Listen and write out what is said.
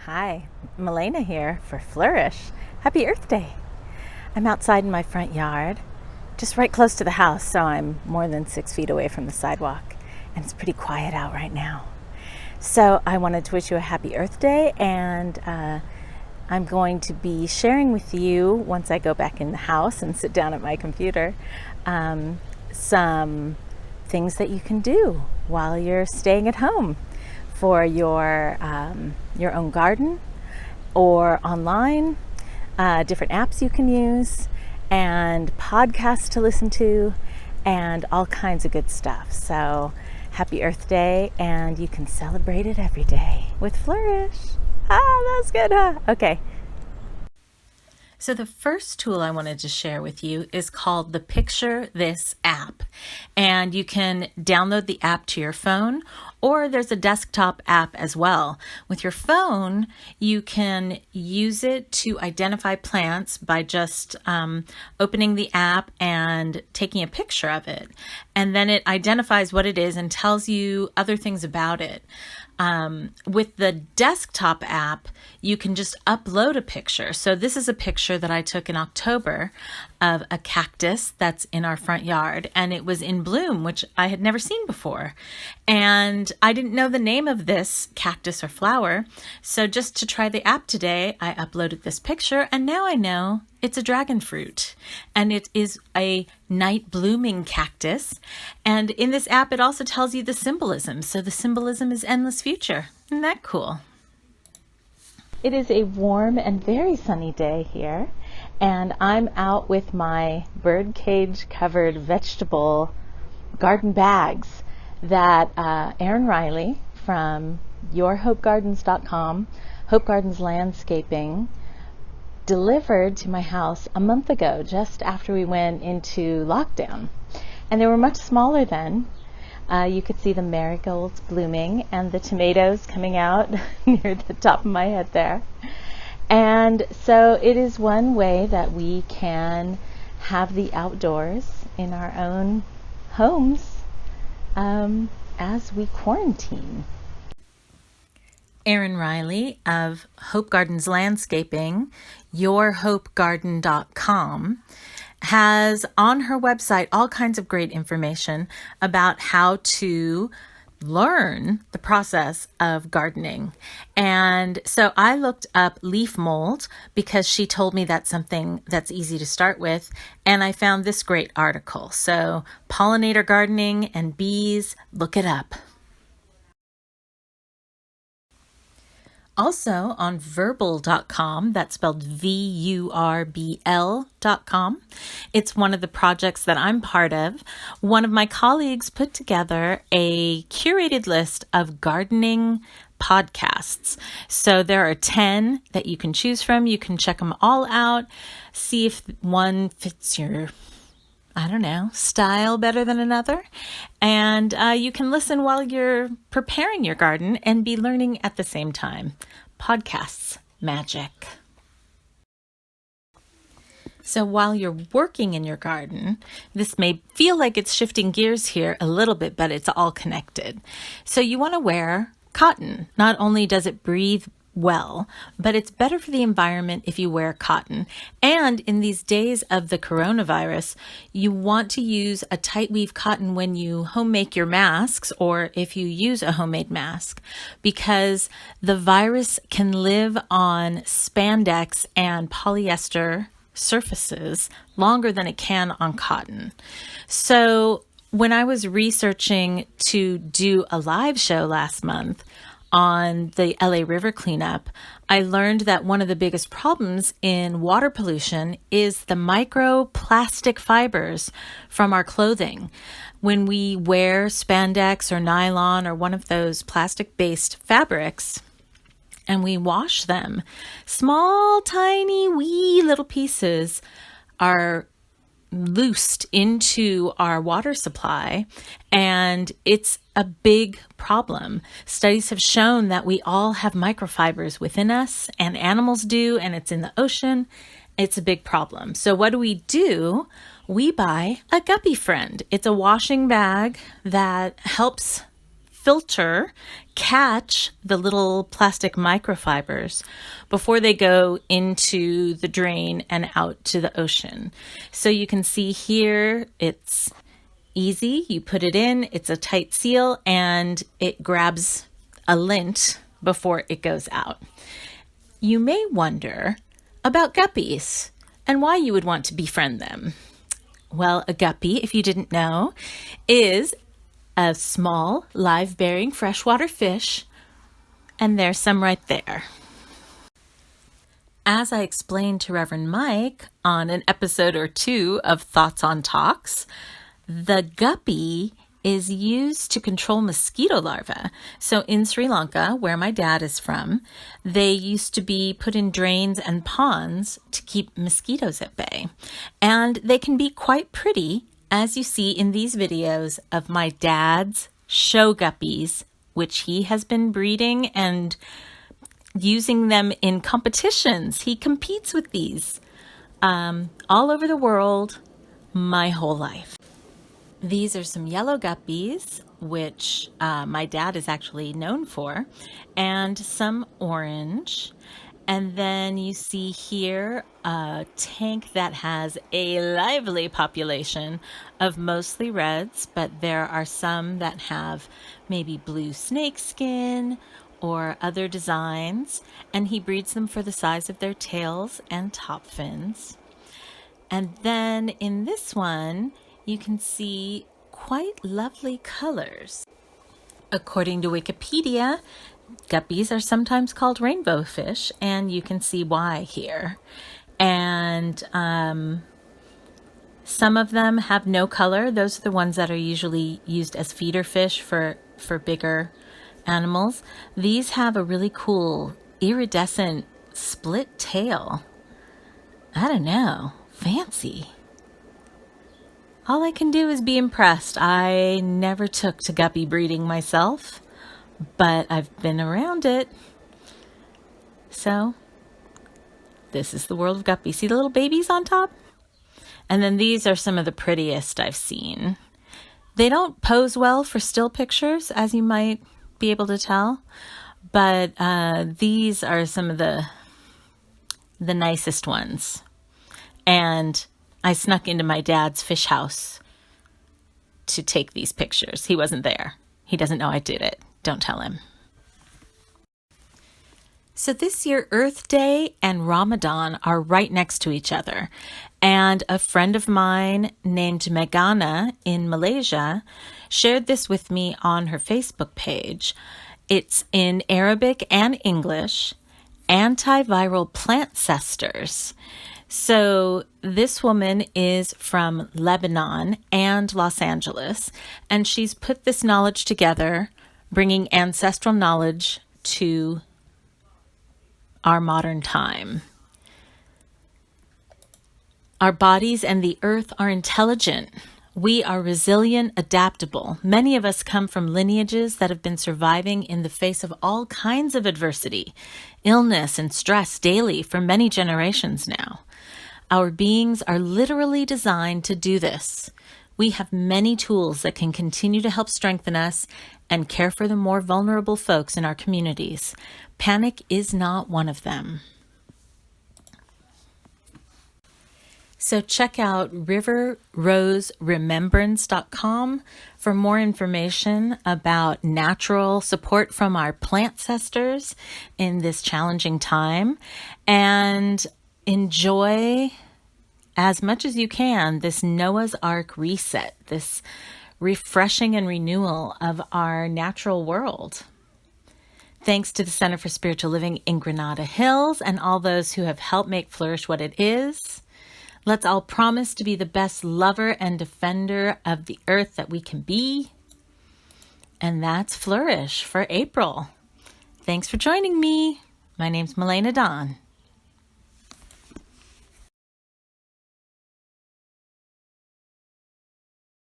Hi, Meghana here for Flrysh. Happy Earth Day. I'm outside in my front yard, just right close to the house, so I'm more than 6 feet away from the sidewalk, and it's pretty quiet out right now. So I wanted to wish you a happy Earth Day, and I'm going to be sharing with you, once I go back in the house and sit down at my computer, some things that you can do while you're staying at home for your own garden or online, different apps you can use, and podcasts to listen to, and all kinds of good stuff. So happy Earth Day, and you can celebrate it every day with Flrysh. That was good, huh? Okay. So the first tool I wanted to share with you is called the Picture This app. And you can download the app to your phone, or there's a desktop app as well. With your phone, you can use it to identify plants by just opening the app and taking a picture of it. And then it identifies what it is and tells you other things about it. With the desktop app, you can just upload a picture. So this is a picture that I took in October of a cactus that's in our front yard, and it was in bloom, which I had never seen before. And I didn't know the name of this cactus or flower. So just to try the app today, I uploaded this picture, and now I know it's a dragon fruit, and it is a night blooming cactus. And in this app, it also tells you the symbolism. So the symbolism is endless future. Isn't that cool? It is a warm and very sunny day here, and I'm out with my bird cage covered vegetable garden bags that Erin Riley from yourhopegardens.com, Hope Gardens Landscaping, delivered to my house a month ago, just after we went into lockdown. And they were much smaller then. You could see the marigolds blooming and the tomatoes coming out near the top of my head there. And so it is one way that we can have the outdoors in our own homes as we quarantine. Erin Riley of Hope Gardens Landscaping, yourhopegarden.com, has on her website all kinds of great information about how to learn the process of gardening. And so I looked up leaf mold because she told me that's something that's easy to start with. And I found this great article. So pollinator gardening and bees, look it up. Also on verbal.com, that's spelled VURBL.com. It's one of the projects that I'm part of. One of my colleagues put together a curated list of gardening podcasts. So there are 10 that you can choose from. You can check them all out, see if one fits your style better than another. And you can listen while you're preparing your garden and be learning at the same time. Podcasts, magic. So while you're working in your garden, this may feel like it's shifting gears here a little bit, but it's all connected. So you want to wear cotton. Not only does it breathe well, but it's better for the environment if you wear cotton. And in these days of the coronavirus, you want to use a tight weave cotton when you home make your masks, or if you use a homemade mask, because the virus can live on spandex and polyester surfaces longer than it can on cotton. So when I was researching to do a live show last month on the LA River cleanup, I learned that one of the biggest problems in water pollution is the microplastic fibers from our clothing. When we wear spandex or nylon or one of those plastic-based fabrics and we wash them, small, tiny, wee little pieces are loosed into our water supply, and it's a big problem. Studies have shown that we all have microfibers within us, and animals do, and it's in the ocean. It's a big problem. So what do? We buy a Guppy Friend. It's a washing bag that helps filter catch the little plastic microfibers before they go into the drain and out to the ocean. So you can see here, it's easy. You put it in, it's a tight seal, and it grabs a lint before it goes out. You may wonder about guppies and why you would want to befriend them. Well, a guppy, if you didn't know, is a small, live-bearing freshwater fish, and there's some right there. As I explained to Reverend Mike on an episode or two of Thoughts on Talks, the guppy is used to control mosquito larvae. So in Sri Lanka, where my dad is from, they used to be put in drains and ponds to keep mosquitoes at bay. And they can be quite pretty, as you see in these videos of my dad's show guppies, which he has been breeding and using them in competitions. He competes with these all over the world my whole life. These are some yellow guppies, which my dad is actually known for, and some orange. And then you see here a tank that has a lively population of mostly reds, but there are some that have maybe blue snakeskin or other designs, and he breeds them for the size of their tails and top fins. And then in this one, you can see quite lovely colors. According to Wikipedia, guppies are sometimes called rainbow fish, and you can see why here. And some of them have no color. Those are the ones that are usually used as feeder fish for bigger animals. These have a really cool iridescent split tail. I don't know, fancy. All I can do is be impressed. I never took to guppy breeding myself, but I've been around it. So this is the world of guppies. See the little babies on top? And then these are some of the prettiest I've seen. They don't pose well for still pictures, as you might be able to tell, but these are some of the nicest ones. And I snuck into my dad's fish house to take these pictures. He wasn't there. He doesn't know I did it. Don't tell him. So this year, Earth Day and Ramadan are right next to each other. And a friend of mine named Meghana in Malaysia shared this with me on her Facebook page. It's in Arabic and English, antiviral plantcestors. So this woman is from Lebanon and Los Angeles, and she's put this knowledge together, bringing ancestral knowledge to our modern time. Our bodies and the earth are intelligent. We are resilient, adaptable. Many of us come from lineages that have been surviving in the face of all kinds of adversity, illness, and stress daily for many generations now. Our beings are literally designed to do this. We have many tools that can continue to help strengthen us and care for the more vulnerable folks in our communities. Panic is not one of them. So check out riverroseremembrance.com for more information about natural support from our plantcestors in this challenging time, and enjoy as much as you can this Noah's Ark reset, this refreshing and renewal of our natural world. Thanks to the Center for Spiritual Living in Granada Hills and all those who have helped make Flrysh what it is. Let's all promise to be the best lover and defender of the earth that we can be. And that's Flrysh for April. Thanks for joining me. My name's Meghana.